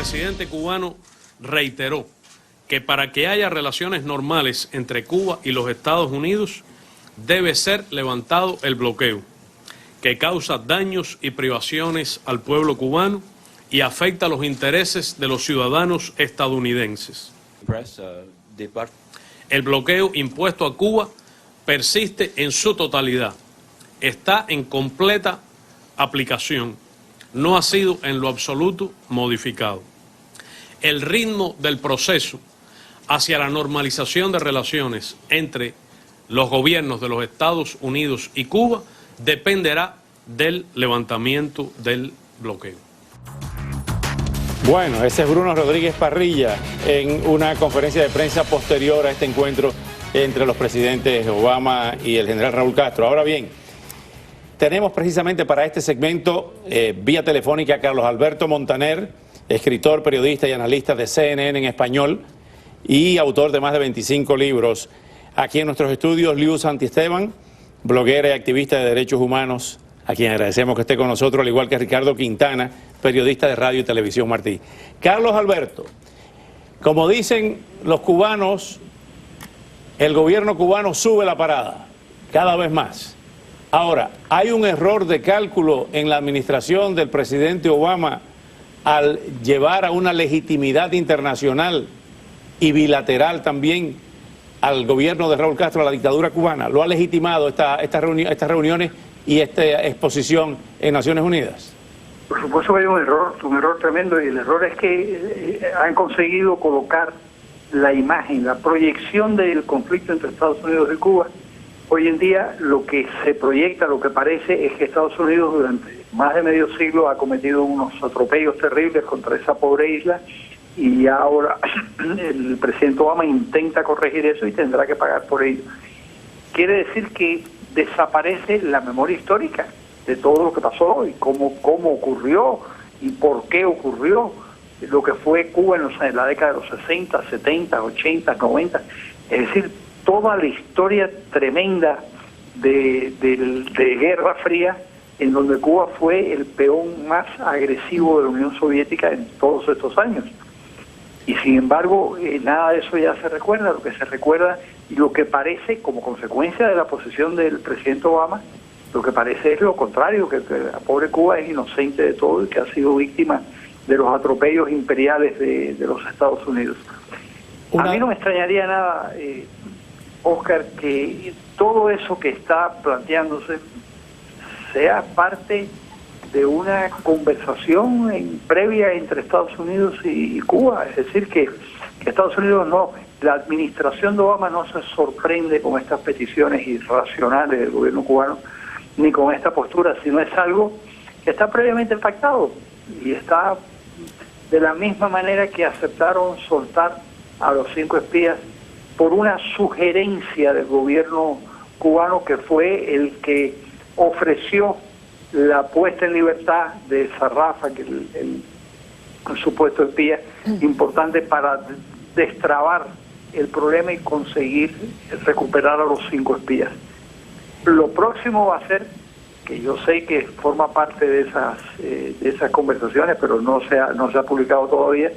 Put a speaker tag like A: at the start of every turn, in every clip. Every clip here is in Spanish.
A: presidente cubano reiteró que para que haya relaciones normales entre Cuba y los Estados Unidos debe ser levantado el bloqueo, que causa daños y privaciones al pueblo cubano y afecta los intereses de los ciudadanos estadounidenses. El bloqueo impuesto a Cuba persiste en su totalidad, está en completa aplicación, no ha sido en lo absoluto modificado. El ritmo del proceso hacia la normalización de relaciones entre los gobiernos de los Estados Unidos y Cuba dependerá del levantamiento del bloqueo.
B: Bueno, ese es Bruno Rodríguez Parrilla en una conferencia de prensa posterior a este encuentro entre los presidentes Obama y el general Raúl Castro. Ahora bien, tenemos precisamente para este segmento vía telefónica a Carlos Alberto Montaner, escritor, periodista y analista de CNN en español y autor de más de 25 libros. Aquí en nuestros estudios, Liu Santisteban, bloguera y activista de derechos humanos, a quien agradecemos que esté con nosotros, al igual que Ricardo Quintana, periodista de radio y televisión Martí. Carlos Alberto, como dicen los cubanos, el gobierno cubano sube la parada cada vez más. Ahora, ¿hay un error de cálculo en la administración del presidente Obama al llevar a una legitimidad internacional y bilateral también al gobierno de Raúl Castro, a la dictadura cubana? ¿Lo ha legitimado estas reuniones y esta exposición en Naciones Unidas?
C: Por supuesto que hay un error tremendo, y el error es que han conseguido colocar la imagen, la proyección del conflicto entre Estados Unidos y Cuba. Hoy en día lo que se proyecta, lo que parece, es que Estados Unidos durante más de medio siglo ha cometido unos atropellos terribles contra esa pobre isla, y ahora el presidente Obama intenta corregir eso y tendrá que pagar por ello. Quiere decir que desaparece la memoria histórica de todo lo que pasó y cómo ocurrió y por qué ocurrió, lo que fue Cuba en la década de los 60, 70, 80, 90, es decir, toda la historia tremenda de Guerra Fría, en donde Cuba fue el peón más agresivo de la Unión Soviética en todos estos años. Y sin embargo, nada de eso ya se recuerda. Lo que se recuerda y lo que parece, como consecuencia de la posición del presidente Obama, lo que parece es lo contrario, que la pobre Cuba es inocente de todo y que ha sido víctima de los atropellos imperiales de los Estados Unidos. A mí no me extrañaría nada, Oscar, que todo eso que está planteándose sea parte de una conversación previa entre Estados Unidos y Cuba. Es decir, que Estados Unidos la administración de Obama no se sorprende con estas peticiones irracionales del gobierno cubano, ni con esta postura, sino es algo que está previamente pactado, y está de la misma manera que aceptaron soltar a los 5 espías por una sugerencia del gobierno cubano, que fue el que ofreció la puesta en libertad de Sarrafa, que el supuesto espía importante, para destrabar el problema y conseguir recuperar a los 5 espías. Lo próximo va a ser, que yo sé que forma parte de esas conversaciones, pero no se ha publicado todavía,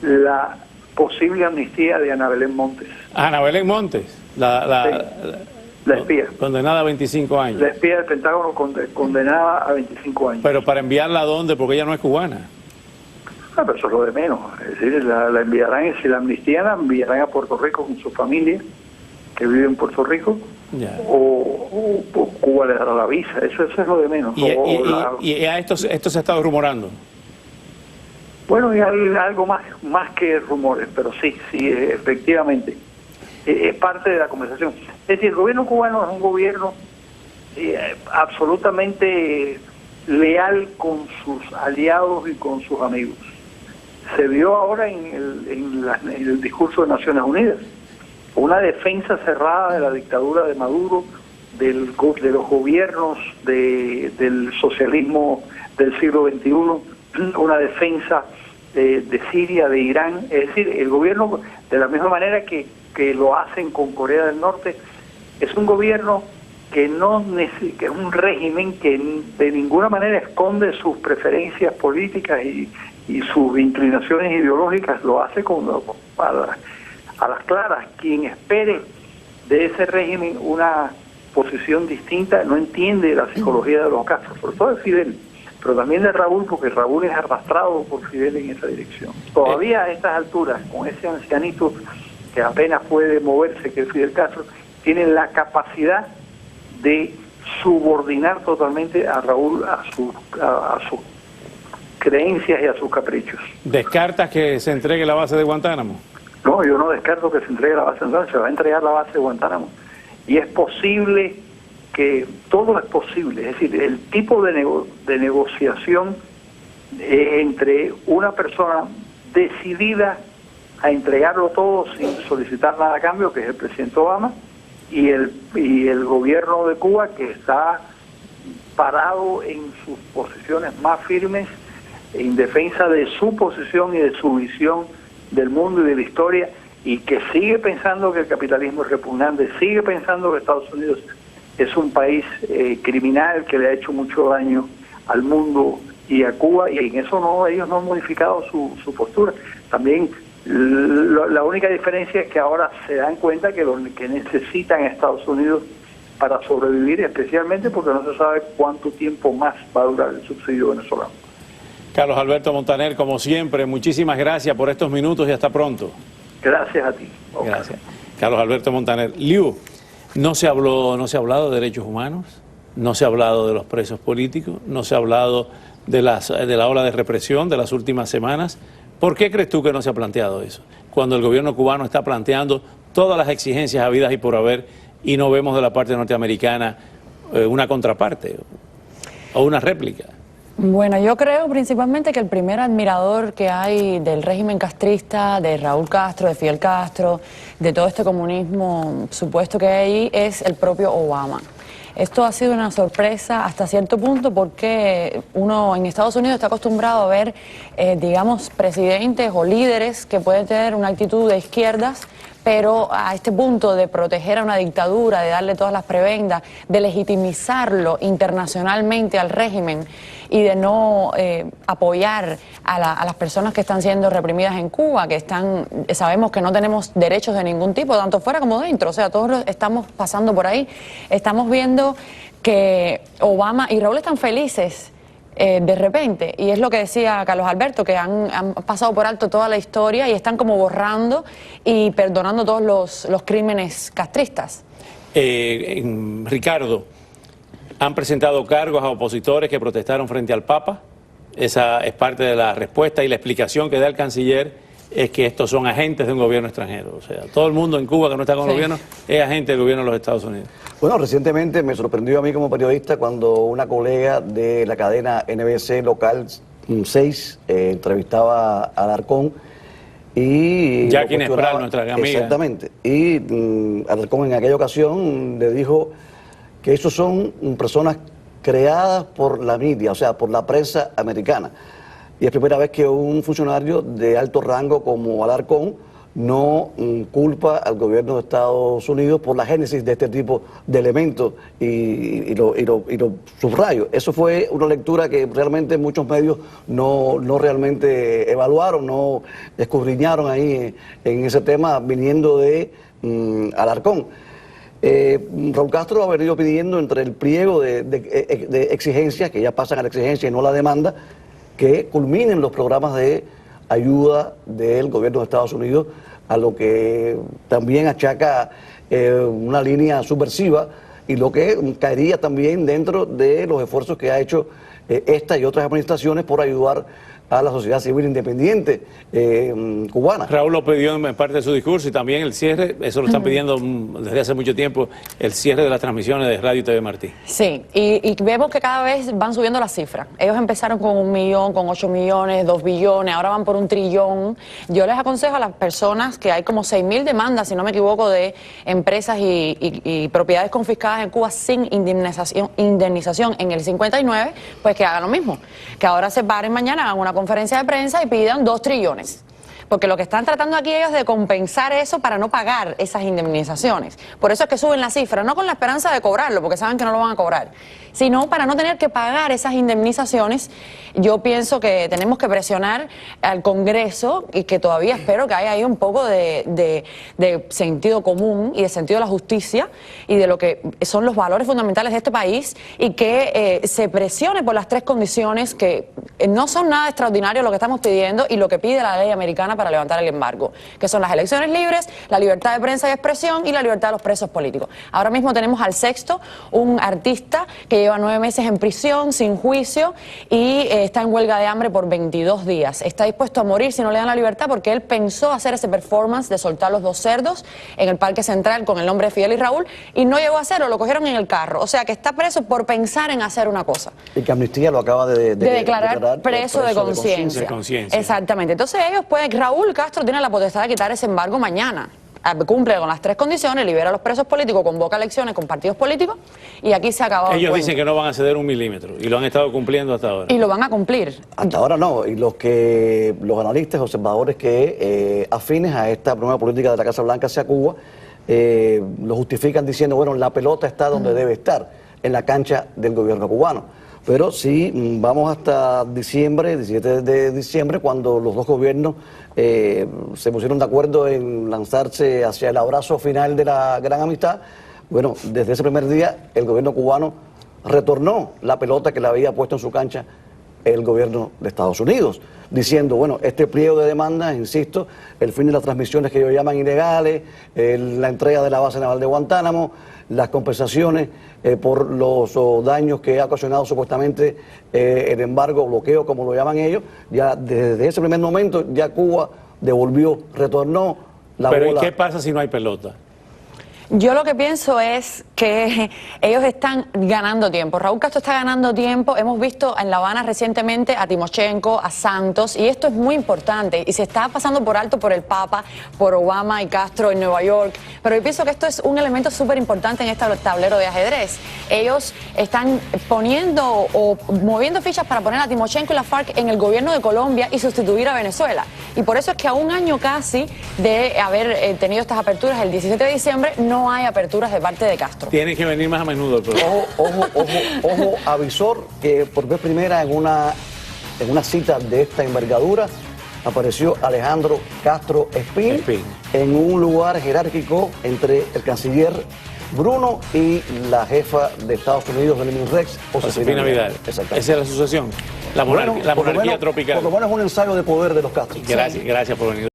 C: la posible amnistía de Ana Belén Montes.
B: Ana Belén Montes, la
C: espía.
B: Condenada a 25 años.
C: La espía del Pentágono condenada a 25 años.
B: Pero ¿para enviarla a dónde? Porque ella no es cubana.
C: Pero eso es lo de menos. Es decir, la enviarán, si la amnistían, la enviarán a Puerto Rico con su familia, que vive en Puerto Rico, o Cuba le dará la visa. Eso es lo de menos.
B: Y a esto se ha estado rumorando.
C: Bueno, y algo más que rumores, pero sí, efectivamente. Es parte de la conversación. Es decir, el gobierno cubano es un gobierno absolutamente leal con sus aliados y con sus amigos. Se vio ahora en el discurso de Naciones Unidas, una defensa cerrada de la dictadura de Maduro, de los gobiernos del socialismo del siglo XXI, una defensa de Siria, de Irán. Es decir, el gobierno, de la misma manera que lo hacen con Corea del Norte, es un gobierno que es un régimen que de ninguna manera esconde sus preferencias políticas y y sus inclinaciones ideológicas lo hace a las claras. Quien espere de ese régimen una posición distinta no entiende la psicología de los Castro, sobre todo de Fidel, pero también de Raúl, porque Raúl es arrastrado por Fidel en esa dirección. Todavía a estas alturas, con ese ancianito que apenas puede moverse, que es Fidel Castro, tienen la capacidad de subordinar totalmente a Raúl a sus creencias y a sus caprichos.
B: ¿Descartas que se entregue la base de Guantánamo?
C: No, yo no descarto que se entregue la base de Guantánamo, se va a entregar la base de Guantánamo. Y es posible que, todo es posible, es decir, el tipo de negociación entre una persona decidida a entregarlo todo sin solicitar nada a cambio, que es el presidente Obama, y el gobierno de Cuba, que está parado en sus posiciones más firmes en defensa de su posición y de su visión del mundo y de la historia, y que sigue pensando que el capitalismo es repugnante, sigue pensando que Estados Unidos es un país criminal que le ha hecho mucho daño al mundo y a Cuba, y en eso ellos no han modificado su postura. También la única diferencia es que ahora se dan cuenta que lo que necesitan Estados Unidos para sobrevivir, especialmente porque no se sabe cuánto tiempo más va a durar el subsidio venezolano.
B: Carlos Alberto Montaner, como siempre, muchísimas gracias por estos minutos y hasta pronto.
C: Gracias a ti. Oscar.
B: Gracias. Carlos Alberto Montaner. Liu, no se ha hablado de derechos humanos, no se ha hablado de los presos políticos, no se ha hablado de la ola de represión de las últimas semanas. ¿Por qué crees tú que no se ha planteado eso? Cuando el gobierno cubano está planteando todas las exigencias habidas y por haber, y no vemos de la parte norteamericana una contraparte o una réplica.
D: Bueno, yo creo principalmente que el primer admirador que hay del régimen castrista, de Raúl Castro, de Fidel Castro, de todo este comunismo supuesto que hay ahí, es el propio Obama. Esto ha sido una sorpresa hasta cierto punto porque uno en Estados Unidos está acostumbrado a ver, digamos, presidentes o líderes que pueden tener una actitud de izquierdas, pero a este punto de proteger a una dictadura, de darle todas las prebendas, de legitimizarlo internacionalmente al régimen y de no apoyar a las personas que están siendo reprimidas en Cuba, que sabemos que no tenemos derechos de ningún tipo, tanto fuera como dentro, o sea, todos estamos pasando por ahí. Estamos viendo que Obama y Raúl están felices de repente, y es lo que decía Carlos Alberto, que han pasado por alto toda la historia y están como borrando y perdonando todos los crímenes castristas.
B: Ricardo, han presentado cargos a opositores que protestaron frente al Papa. Esa es parte de la respuesta, y la explicación que da el canciller es que estos son agentes de un gobierno extranjero. O sea, todo el mundo en Cuba que no está con el gobierno es agente del gobierno de los Estados Unidos. Bueno, recientemente me sorprendió a mí como periodista cuando una colega de la cadena NBC Local 6 entrevistaba a Alarcón y... Jackie Nespral, nuestra amiga. Exactamente. Y Alarcón en aquella ocasión le dijo que esos son personas creadas por la media, o sea, por la prensa americana. Y es primera vez que un funcionario de alto rango como Alarcón no culpa al gobierno de Estados Unidos por la génesis de este tipo de elementos y lo subrayo. Eso fue una lectura que realmente muchos medios no realmente evaluaron, no escudriñaron ahí en ese tema viniendo de Alarcón. Raúl Castro ha venido pidiendo entre el pliego de exigencias, que ya pasan a la exigencia y no la demanda, que culminen los programas de ayuda del gobierno de Estados Unidos, a lo que también achaca una línea subversiva y lo que caería también dentro de los esfuerzos que ha hecho esta y otras administraciones por ayudar a la sociedad civil independiente cubana. Raúl lo pidió en parte de su discurso, y también el cierre, eso lo están pidiendo desde hace mucho tiempo, el cierre de las transmisiones de Radio y TV Martí. Sí, y vemos que cada vez van subiendo las cifras. Ellos empezaron con 1 millón, con 8 millones, 2 billones, ahora van por 1 trillón. Yo les aconsejo a las personas que hay como 6.000 demandas, si no me equivoco, de empresas y propiedades confiscadas en Cuba sin indemnización en el 59, pues que hagan lo mismo, que ahora se paren mañana, hagan una conferencia de prensa y pidan 2 trillones.
D: porque lo que están tratando aquí ellos es de compensar eso para no pagar esas indemnizaciones. Por eso es que suben la cifra, no con la esperanza de cobrarlo, porque saben que no lo van a cobrar, sino para no tener que pagar esas indemnizaciones. Yo pienso que tenemos que presionar al Congreso, y que todavía espero que haya ahí un poco de sentido común y de sentido de la justicia y de lo que son los valores fundamentales de este país, y que se presione por las tres condiciones que no son nada extraordinario lo que estamos pidiendo y lo que pide la ley americana para levantar el embargo, que son las elecciones libres, la libertad de prensa y expresión y la libertad de los presos políticos. Ahora mismo tenemos al Sexto, un artista que lleva 9 meses en prisión sin juicio y está en huelga de hambre por 22 días. Está dispuesto a morir si no le dan la libertad, porque él pensó hacer ese performance de soltar los 2 cerdos en el Parque Central con el nombre de Fidel y Raúl, y no llegó a hacerlo, lo cogieron en el carro. O sea que está preso por pensar en hacer una cosa.
E: Y que Amnistía lo acaba de
D: declarar preso de conciencia. Exactamente. Entonces ellos pueden, Raúl Castro tiene la potestad de quitar ese embargo mañana. Cumple con las 3 condiciones, libera a los presos políticos, convoca elecciones con partidos políticos, y aquí se acabó.
B: Ellos dicen que no van a ceder 1 milímetro y lo han estado cumpliendo hasta ahora.
D: Y lo van a cumplir.
E: Hasta ahora no, y los analistas, observadores que afines a esta nueva política de la Casa Blanca hacia Cuba, lo justifican diciendo, bueno, la pelota está donde debe estar, en la cancha del gobierno cubano. Pero sí, vamos hasta diciembre, 17 de diciembre, cuando los dos gobiernos se pusieron de acuerdo en lanzarse hacia el abrazo final de la gran amistad. Bueno, desde ese primer día el gobierno cubano retornó la pelota que le había puesto en su cancha el gobierno de Estados Unidos, diciendo, bueno, este pliego de demandas, insisto, el fin de las transmisiones que ellos llaman ilegales, la entrega de la base naval de Guantánamo, las compensaciones por los daños que ha ocasionado supuestamente el embargo, bloqueo, como lo llaman ellos. Ya desde ese primer momento ya Cuba devolvió, retornó la bola.
B: Pero ¿y qué pasa si no hay pelota?
D: Yo lo que pienso es que ellos están ganando tiempo. Raúl Castro está ganando tiempo. Hemos visto en La Habana recientemente a Timochenko, a Santos, y esto es muy importante. Y se está pasando por alto por el Papa, por Obama y Castro en Nueva York. Pero yo pienso que esto es un elemento súper importante en este tablero de ajedrez. Ellos están poniendo o moviendo fichas para poner a Timochenko y la FARC en el gobierno de Colombia y sustituir a Venezuela. Y por eso es que a un año casi de haber tenido estas aperturas, el 17 de diciembre, no hay aperturas de parte de Castro.
B: Tienen que venir más a menudo el programa.
E: Ojo, avisor, que por vez primera en una cita de esta envergadura apareció Alejandro Castro Espín en un lugar jerárquico entre el canciller Bruno y la jefa de Estados Unidos, Lenin Rex,
B: Josefina Vidal. Esa es la asociación, la monarquía tropical.
E: Por lo menos es un ensayo de poder de los Castro.
B: Gracias por venir.